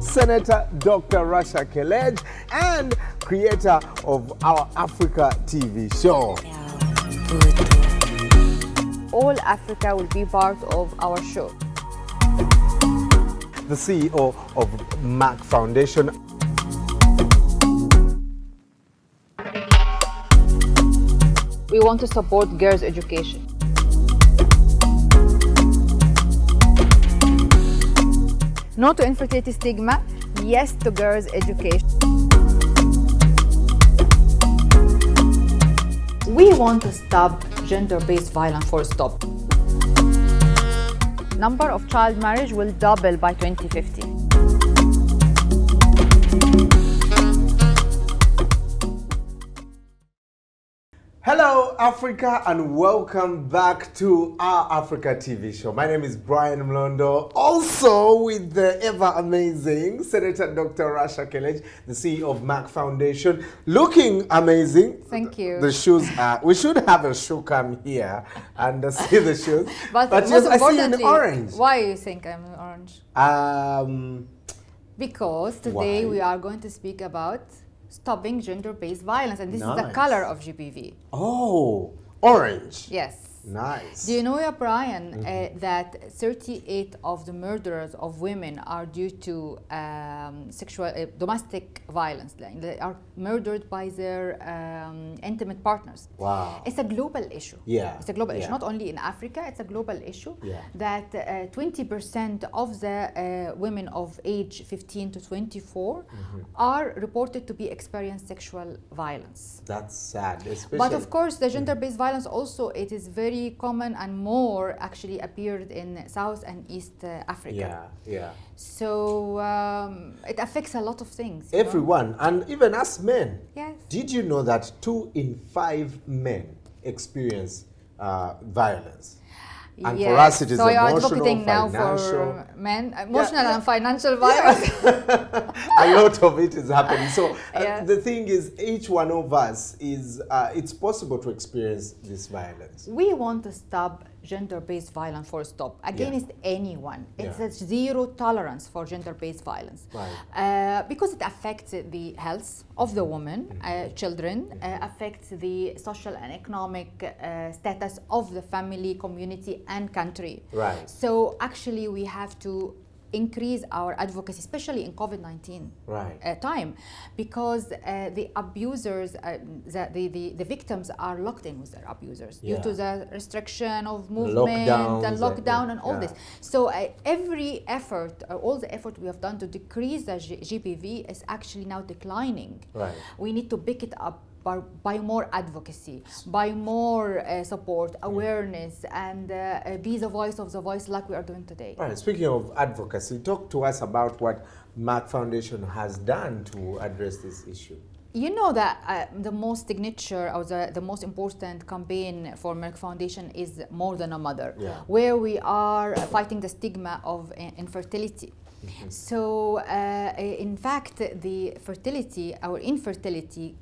Senator Dr. Rasha Kelej and creator of our Africa TV show. All Africa will be part of our show. The CEO of Merck Foundation. We want to support girls' education. No to infertility stigma, yes to girls' education. We want to stop gender-based violence full stop. Number of child marriage will double by 2050. Hello Africa and welcome back to our Africa TV show. My name is Brian Mlondo, also with the ever amazing Senator Dr. Rasha Kelej, the CEO of Merck Foundation. Looking amazing. Thank you. The shoes, we should have a shoe cam here and see the shoes. But yes, most I see you in importantly, orange. why do you think I'm in orange? Because today we are going to speak about stopping gender-based violence, and this is the color of GBV. Oh, orange. Yes. Nice. Do you know, Brian, that 38 of the murders of women are due to sexual domestic violence? They are murdered by their intimate partners. Wow. It's a global issue. Yeah. It's a global issue. Not only in Africa, it's a global issue. Yeah. That 20% of the women of age 15 to 24 are reported to be experiencing sexual violence. That's sad. Especially. But of course, the gender-based violence also, it is very common and more actually appeared in South and East Africa. Yeah, yeah. So it affects a lot of things. Everyone, and even us men. Yes. Did you know that 2 in 5 men experience violence? And for us, it is so emotional, you're advocating now financial. for men, emotional and financial violence. A lot of it is happening. So the thing is, each one of us is, it's possible to experience this violence. We want to stop gender-based violence full stop against anyone. It's a zero tolerance for gender-based violence. Right. Because it affects the health of the woman, children, affects the social and economic status of the family, community, and country. Right. So actually we have to increase our advocacy, especially in COVID-19 time, because the abusers, the victims are locked in with their abusers due to the restriction of movement, and lockdown and all this. So every effort, all the effort we have done to decrease the GBV is actually now declining. Right. We need to pick it up by more advocacy, by more support, awareness, and be the voice of the voice like we are doing today. Right. Speaking of advocacy, talk to us about what Merck Foundation has done to address this issue. You know that the most signature or the most important campaign for Merck Foundation is More Than a Mother, where we are fighting the stigma of infertility. So in fact, the fertility or infertility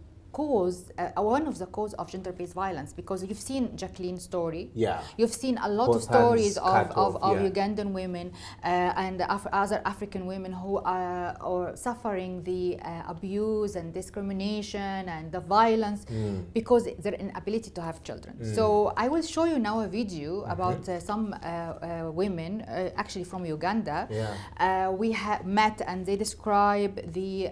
one of the cause of gender-based violence, because you've seen Jacqueline's story. Yeah. You've seen a lot of stories of Ugandan women and other African women who are suffering the abuse and discrimination and the violence because their inability to have children. So I will show you now a video about some women, actually from Uganda. We met and they describe the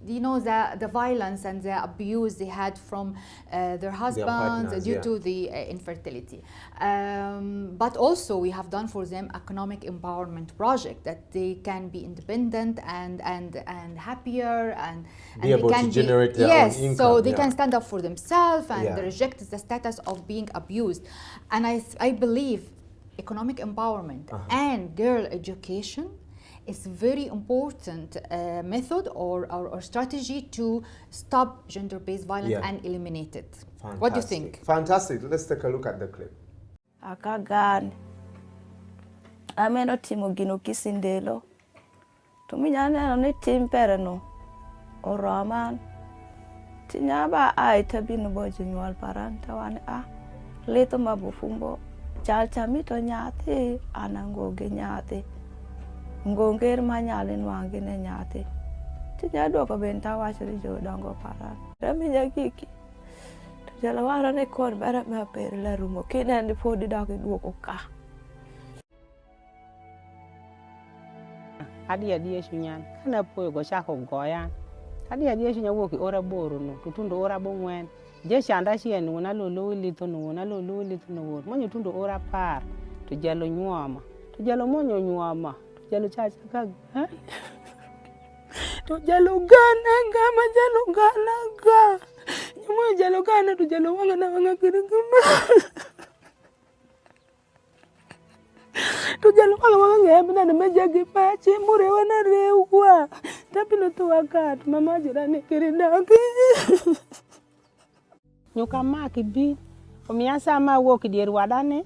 the violence and the abuse they had from their husbands due to the infertility. But also we have done for them economic empowerment project that they can be independent and happier and be able to generate their own income. So they can stand up for themselves and reject the status of being abused. And I believe economic empowerment and girl education is very important method or strategy to stop gender-based violence and eliminate it. Fantastic. What do you think? Fantastic. Let's take a look at the clip. Akagan ameno timo gino kisindelo to minyana ne timpereno oraman tinyaba ai tabino boje nyual paranta wan leto mabufumbo jalcha mito nyati anango ge nyati Ngonger manyalin wangi ne nyati. Tija dwoko benta wacho ni jodongo paran. Raminya kiki. Jala wara ne kon bara ma per la rumo kinen podi dok dwoko ka. Adi shunyan kana poyo go chako goyan. Adi shunya woki ora boro no tutundo ora bongwen. Je shanda shien wona lolo lito no wona lolo lito no wor. Monyo tundo ora par to jalo nyuama. To jalo monyo nyuama. To jalo chacha ka ha. To jalo gana ngama jalo gana ga. Nyumo jalo gana to jalo wanga na wanga kirigima. To jalo wanga ngebe na mejagi pachi mure wana rewa. Tapi no to wakat mama jirani kiridaki. Nyuka maki bi omiasa ma woki dier wadane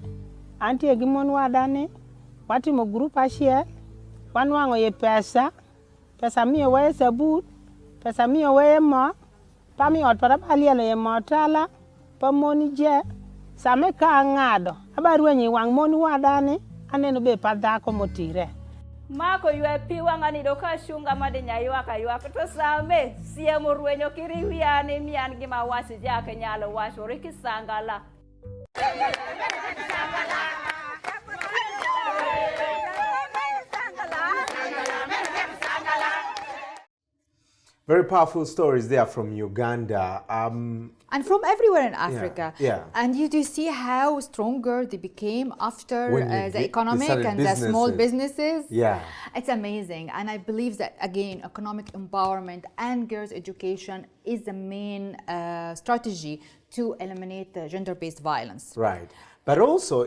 anti egimon wadane wati mo group ashia wanwango ye pesa miyo wae sabut pesa miyo wae mo pa mi ot para balielo ye motala pa moni je same ka ngado abarwenyi wang moni wadane aneno be padako motire Mako yue piwa ngani doka shunga madenya yuaka to same siemo ruenyo kiriwiane mian gima wasi jake nyalo washo riki sangala. Very powerful stories there from Uganda. And from everywhere in Africa. Yeah. And you do see how stronger they became after the economic and businesses. the small businesses. Yeah. It's amazing. And I believe that, again, economic empowerment and girls' education is the main strategy to eliminate gender-based violence. Right. But also,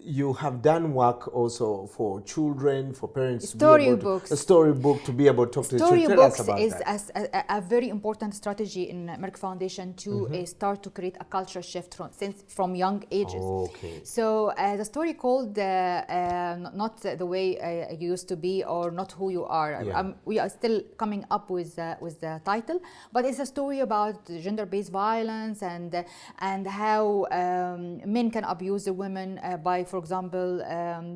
you have done work also for children, for parents. Storybooks. A storybook to be able to talk to children. Tell us about that. Storybooks is a very important strategy in Merck Foundation to start to create a culture shift from young ages. Okay. So the story called not the way you used to be or not who you are. Yeah. We are still coming up with the title, but it's a story about gender-based violence and how men can abuse the women by, for example,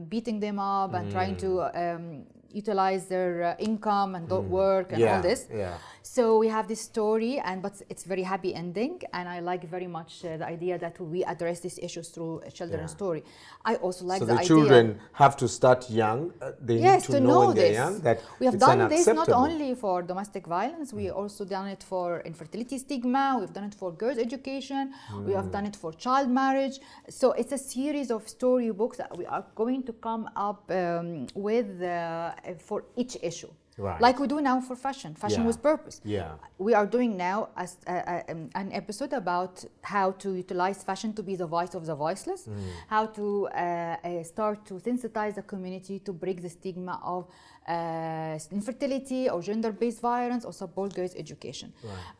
beating them up and trying to utilize their income and don't work and all this. Yeah. So we have this story, but it's very happy ending, and I like very much the idea that we address these issues through a children's story. I also like the idea. So the children have to start young. They need to know when they're young that we have it's done this not unacceptable. only for domestic violence, we also done it for infertility stigma, we've done it for girls' education, we have done it for child marriage. So it's a series of storybooks that we are going to come up with for each issue. Right. Like we do now for fashion with purpose. Yeah. We are doing now an episode about how to utilize fashion to be the voice of the voiceless, how to start to sensitize the community to break the stigma of infertility or gender-based violence or support girls' education.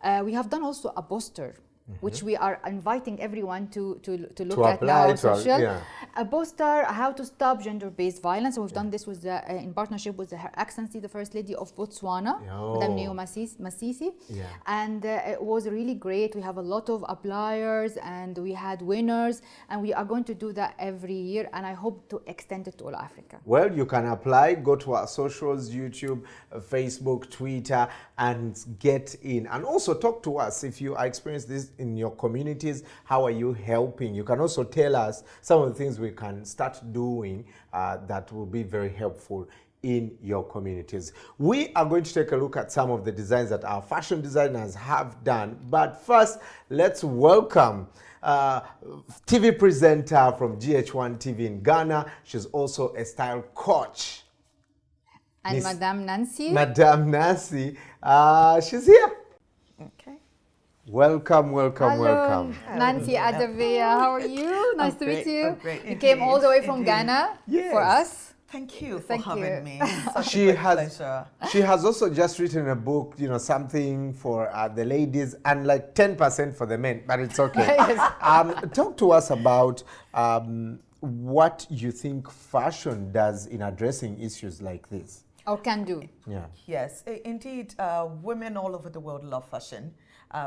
Right. We have done also a poster, which we are inviting everyone to look at now on social. A poster, how to stop gender-based violence. And we've done this with in partnership with Her Excellency, the First Lady of Botswana, Madame Neo Masisi. Yeah. And it was really great. We have a lot of appliers and we had winners, and we are going to do that every year, and I hope to extend it to all Africa. Well, you can apply, go to our socials, YouTube, Facebook, Twitter, and get in. And also talk to us if you are experiencing this in your communities. How are you helping? You can also tell us some of the things we can start doing that will be very helpful in your communities. We are going to take a look at some of the designs that our fashion designers have done. But first, let's welcome TV presenter from GH1 TV in Ghana. She's also a style coach. And Miss Madame Nancy. Madame Nancy, she's here. Okay. Welcome, welcome, Hello, welcome. Nancy Adavia, how are you? Nice to meet you. Great, You came all the way from Ghana for us. Thank you for Thank having you. me. Such She a great has pleasure. she has also just written a book, you know, something for the ladies and like 10% for the men, but it's okay. Yes. Talk to us about what you think fashion does in addressing issues like this. or can do. Yeah. Yes, indeed, women all over the world love fashion.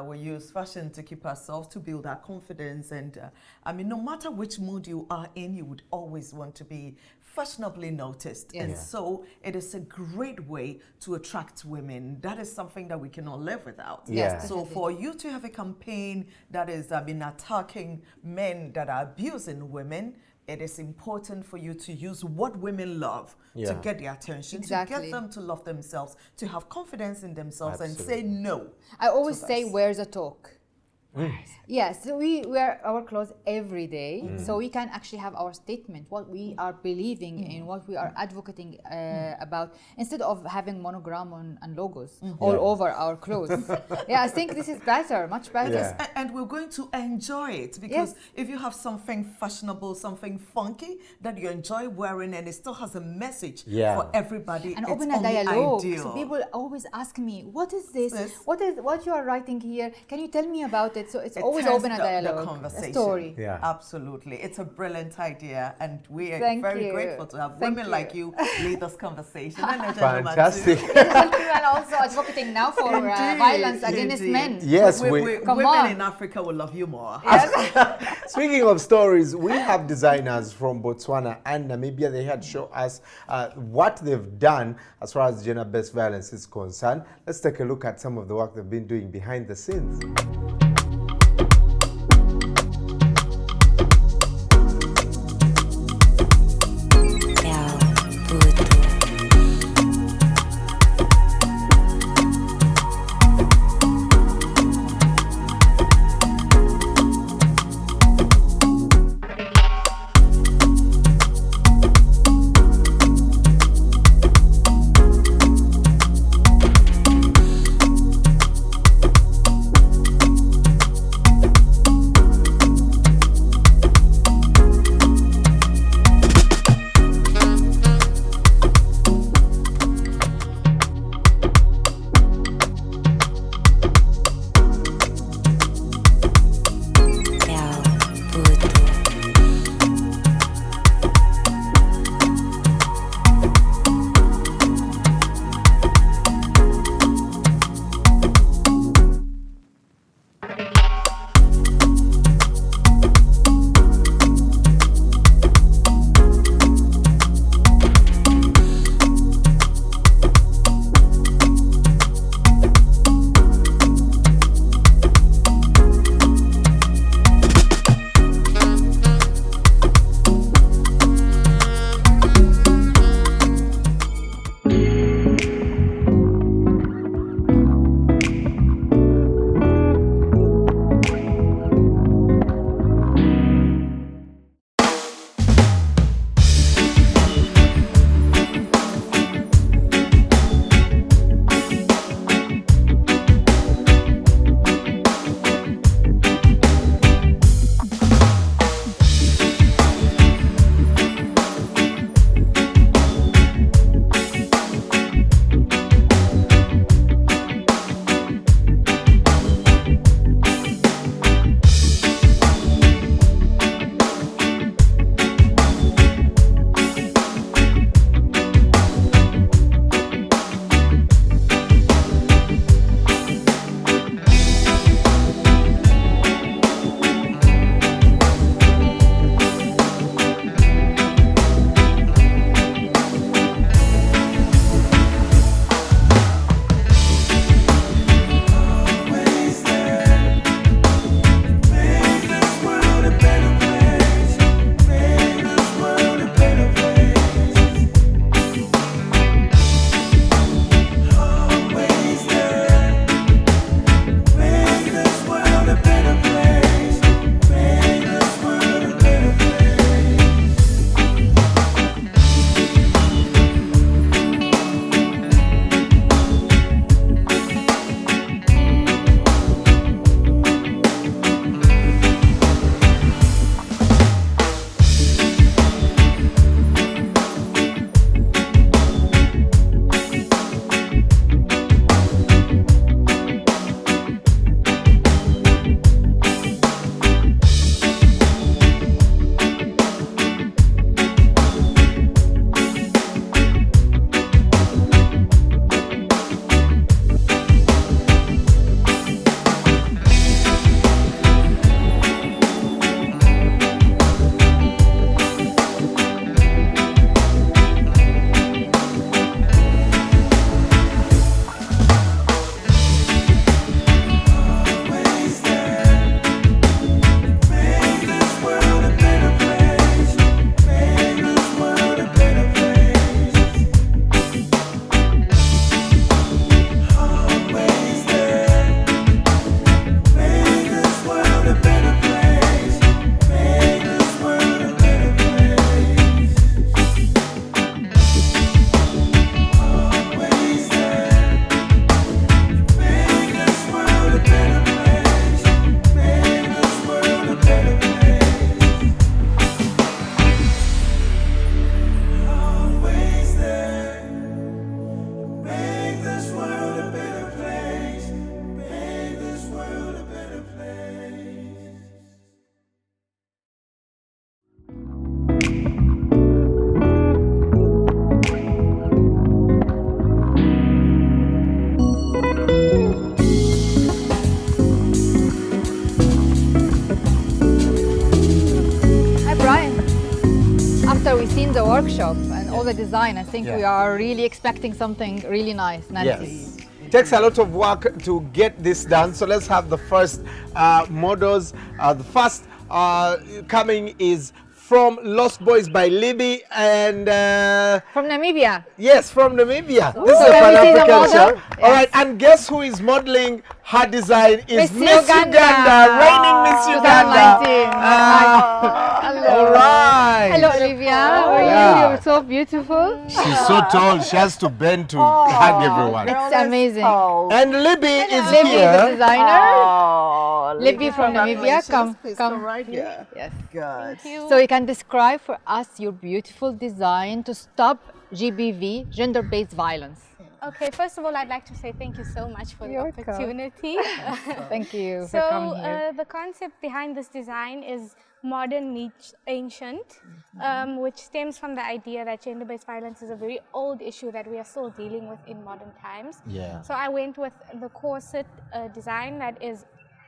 We use fashion to keep ourselves, to build our confidence. And I mean, no matter which mood you are in, you would always want to be fashionably noticed. Yes. And so it is a great way to attract women. That is something that we cannot live without. Yes, So for you to have a campaign that is, attacking men that are abusing women, it is important for you to use what women love to get their attention, to get them to love themselves, to have confidence in themselves and say no. I always say, wear the talk. Yes, so we wear our clothes every day, so we can actually have our statement, what we are believing in, what we are advocating about, instead of having monogram and logos all over our clothes. I think this is better, much better. Yes, and we're going to enjoy it, because if you have something fashionable, something funky that you enjoy wearing, and it still has a message for everybody, and it's open a only dialogue. ideal. So people always ask me, what is this? What you are writing here? Can you tell me about it? So it's always open a dialogue, the conversation. a story. Yeah. Absolutely. It's a brilliant idea, and we are very grateful to have women like you lead this conversation. And a gentleman Fantastic. too. And also advocating now for violence against men. Yes, women on. in Africa will love you more. Speaking of stories, we have designers from Botswana and Namibia. They had shown us what they've done as far as gender-based violence is concerned. Let's take a look at some of the work they've been doing behind the scenes. workshop and all the design. I think we are really expecting something really nice, Nancy. Yes. It takes a lot of work to get this done. So let's have the first models. The first coming is from Lost Boys by Libby and from Namibia. Yes, from Namibia. Ooh. This is a Can we see the Pan-African show. model? Yes. All right, and guess who is modeling her design is Miss Uganda. reigning Miss Uganda. 2019. Hello. All right. Hello, Olivia. How are you? You're so beautiful. She's so tall, she has to bend to hug everyone. It's amazing. And Libby is Libby is the here. designer. Libby from Namibia. Come right here. Yes. Good. So you can describe for us your beautiful design to stop GBV, gender-based violence. Okay, first of all, I'd like to say thank you so much for the opportunity. Thank you for coming here. The concept behind this design is modern meets ancient, which stems from the idea that gender-based violence is a very old issue that we are still dealing with in modern times. Yeah. So I went with the corset design that is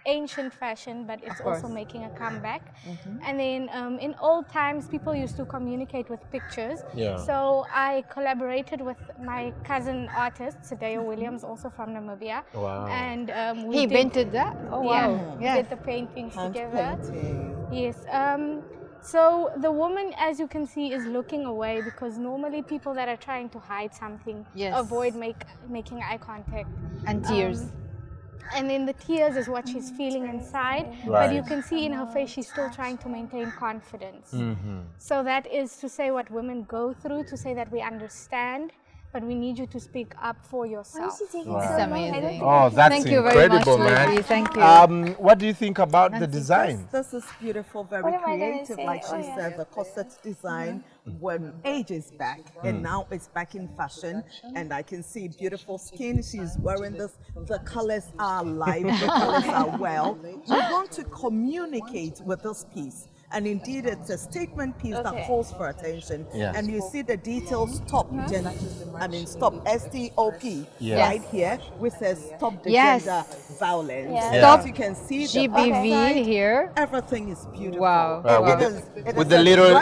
ancient fashion, but it's also making a comeback. And then in old times, people used to communicate with pictures. Yeah. So I collaborated with my cousin artist, Sadeo Williams, also from Namibia. Wow. And we He did, painted that? Oh, wow. we did the paintings together. Yes. So the woman, as you can see, is looking away because normally people that are trying to hide something avoid making eye contact. And tears. And then the tears is what she's feeling inside, but you can see in her face she's still trying to maintain confidence. So that is to say what women go through, to say that we understand, but we need you to speak up for yourself. It's amazing. Oh, that's Thank you incredible, very much, man. Libby. Thank you. What do you think about the design? This is beautiful, very creative, like she said, the corset design when ages back, and now it's back in fashion, and I can see beautiful skin. She's wearing this, the colors are live, the colors are well. We want to communicate with this piece. And indeed, it's a statement piece that calls for attention. Yes. And you see the details stop, stop, S-T-O-P, right here, which says stop the gender violence. Yeah. Stop As you can see, GBV here. Everything is beautiful. Wow. With the little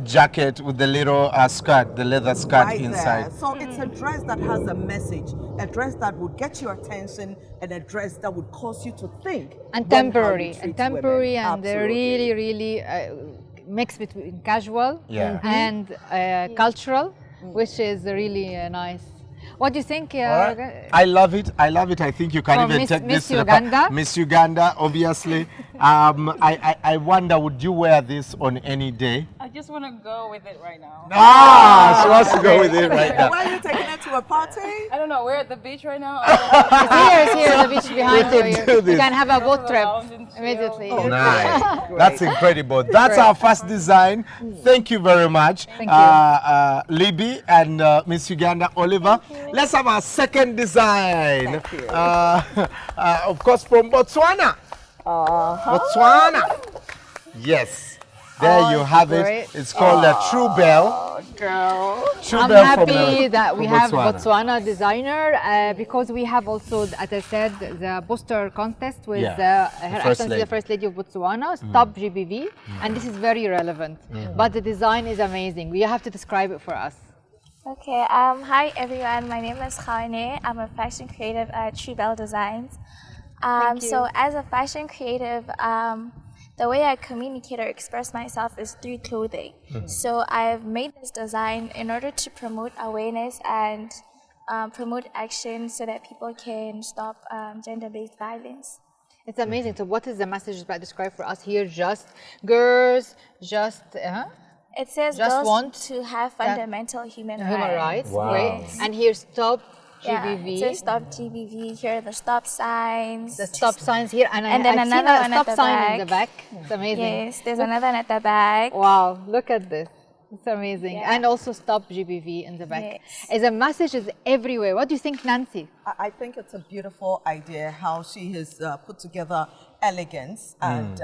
jacket, with the little skirt, the leather skirt right inside. There. So it's a dress that has a message, a dress that would get your attention, and a dress that would cause you to think. And temporary, and really mix between casual and cultural, which is really nice. What do you think? I love it. I think you can even take Miss this Uganda. Miss Uganda, obviously. I wonder, would you wear this on any day? I just want to go with it right now. She wants to go with it right now. Why are you taking it to a party? I don't know. We're at the beach right now. It's here, the beach behind you. You can have a boat trip immediately. Oh, nice. That's incredible. That's our first design. Thank you very much, Libby and Miss Uganda, Oliver. Let's have our second design. Of course, from Botswana. Botswana. Yes. There you have it. It's called a True Bell. I'm happy that we have Botswana designer because we have also, as I said, the poster contest with Her Excellency the First Lady of Botswana, Stop GBV, and this is very relevant. But the design is amazing. You have to describe it for us. Okay, hi everyone, my name is Khawane. I'm a fashion creative at True Bell Designs. So as a fashion creative, the way I communicate or express myself is through clothing. So I've made this design in order to promote awareness and promote action so that people can stop gender-based violence. It's amazing. So what is the message that describe for us here? Just girls, just... It says just girls want to have fundamental human rights. Wow. Great. And here, stop GBV. It says stop GBV. Here are the stop signs. The stop signs here. And then another one stop at the sign back. in the back. It's amazing. Yes, there's another one at the back. Wow, look at this. It's amazing. Yeah. And also stop GBV in the back. Yes. As a message is everywhere. What do you think, Nancy? I think it's a beautiful idea how she has put together elegance and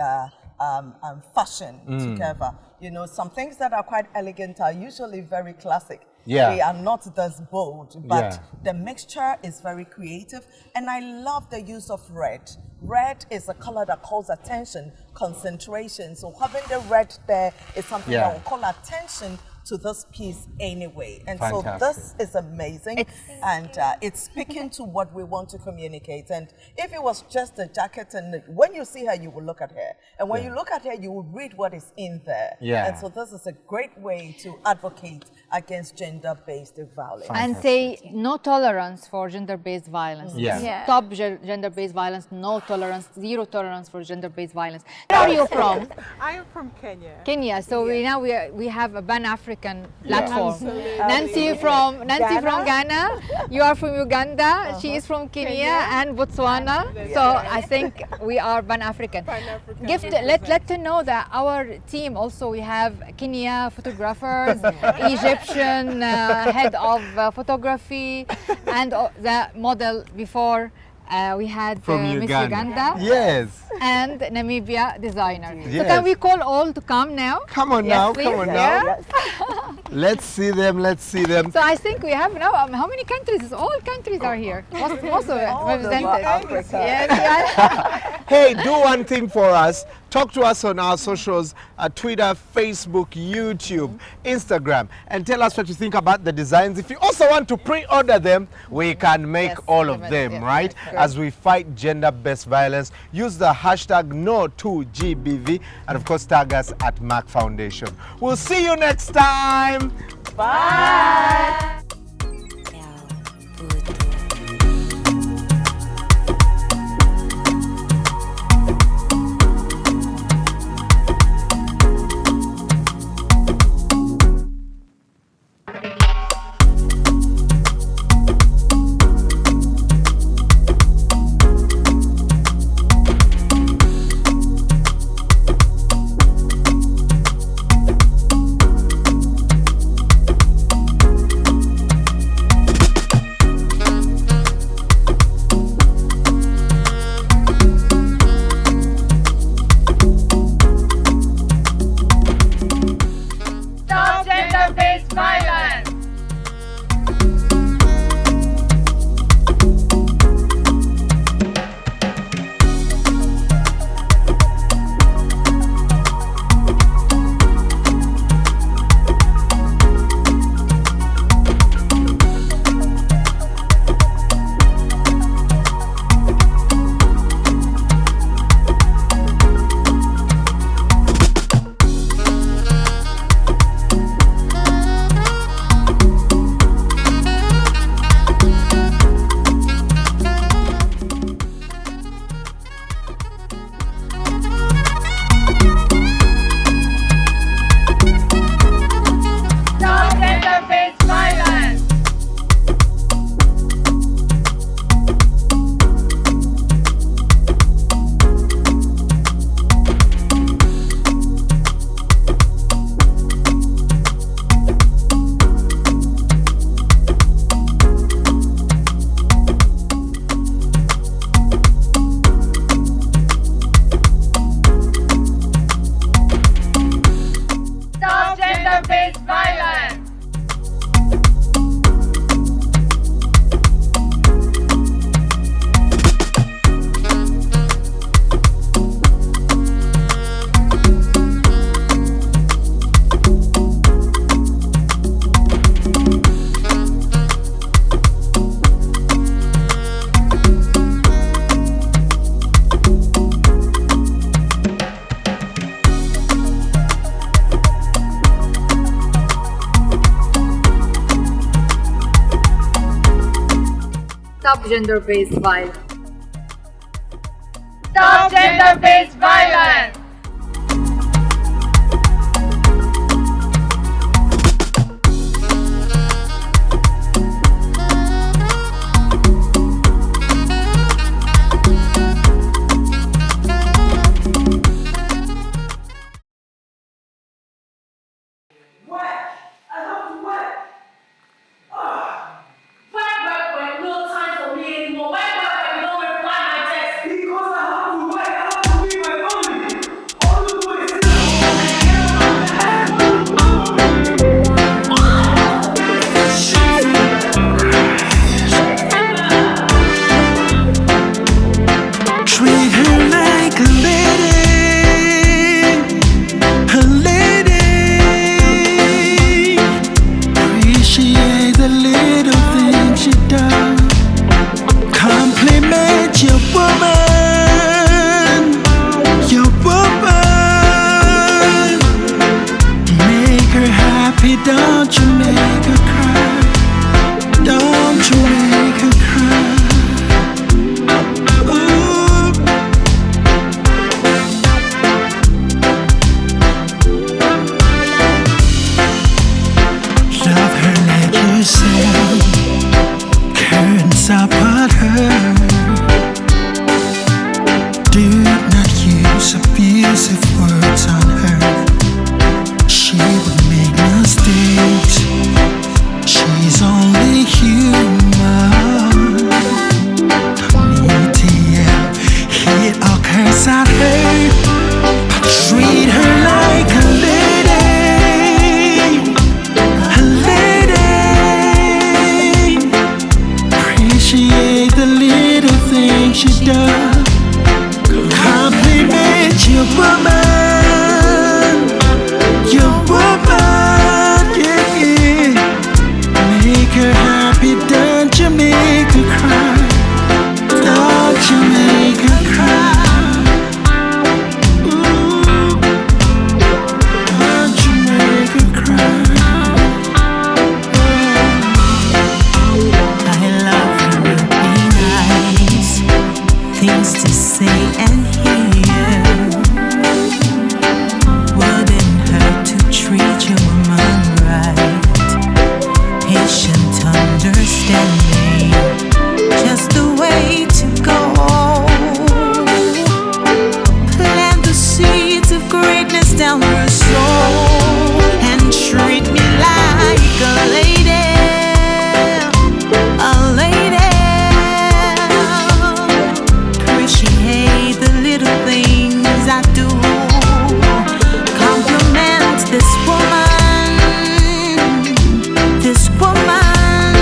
fashion together. You know, some things that are quite elegant are usually very classic. They are not this bold, but the mixture is very creative. And I love the use of red. Red is a color that calls attention, concentration. So having the red there is something that will call attention to this piece anyway. And Fantastic. so this is amazing. It's speaking to what we want to communicate. And if it was just a jacket, and when you see her, you will look at her. And when you look at her, you will read what is in there. Yeah. And so this is a great way to advocate against gender-based violence. And say no tolerance for gender-based violence. Stop gender-based violence, no tolerance, zero tolerance for gender-based violence. Where are you from? I am from Kenya. Kenya. So we have a Pan-African platform. Absolutely. Nancy from Ghana. You are from Uganda. She is from Kenya and Botswana. So I think we are Pan-African. Let to know that our team also, we have Kenya photographers, Egyptian head of photography, and the model before. We had Miss Uganda. Yes. And Namibia designer. Yes. So can we call all to come now? Come on now, come on now. Let's see them, let's see them. So I think we have now, how many countries? All countries are here. Most of it represented. Yes. Hey, do one thing for us. Talk to us on our socials, Twitter, Facebook, YouTube, Instagram, and tell us what you think about the designs. If you also want to pre-order them, we can make all of them, right? As we fight gender-based violence, use the hashtag #No2GBV, and of course tag us at Merck Foundation. We'll see you next time. Bye. Stop gender-based violence. Stop gender-based violence. Because I have to work, I have to feed my family. words about her. Do not use abusive words on her. She would make mistakes. She's only human. Don't need to yell, hit or curse at her, but treat her like a lady. A lady. Appreciate the little things she does. Compliment your woman. Your woman, yeah, yeah. Make her happy, don't you make her cry. Don't you make her cry. Ooh. Don't you make her cry. I love her real nice. Things to say and hear. Wouldn't hurt to treat your woman right. Patient understanding, just the way to go. Plant the seeds of greatness down her soul and treat me like a lady. A lady. Appreciate the little things I do. Compliment this woman. This woman.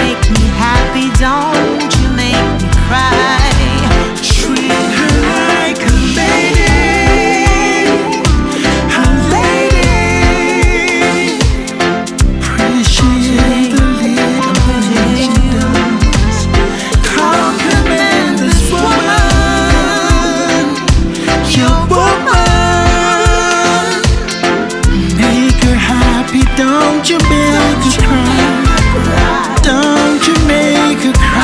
Make me happy, don't you make me cry. Treat her like a lady. A lady. Appreciate the little things she does. Compliment this woman. Your woman. Make her happy, don't you make her cry. Don't you make her cry.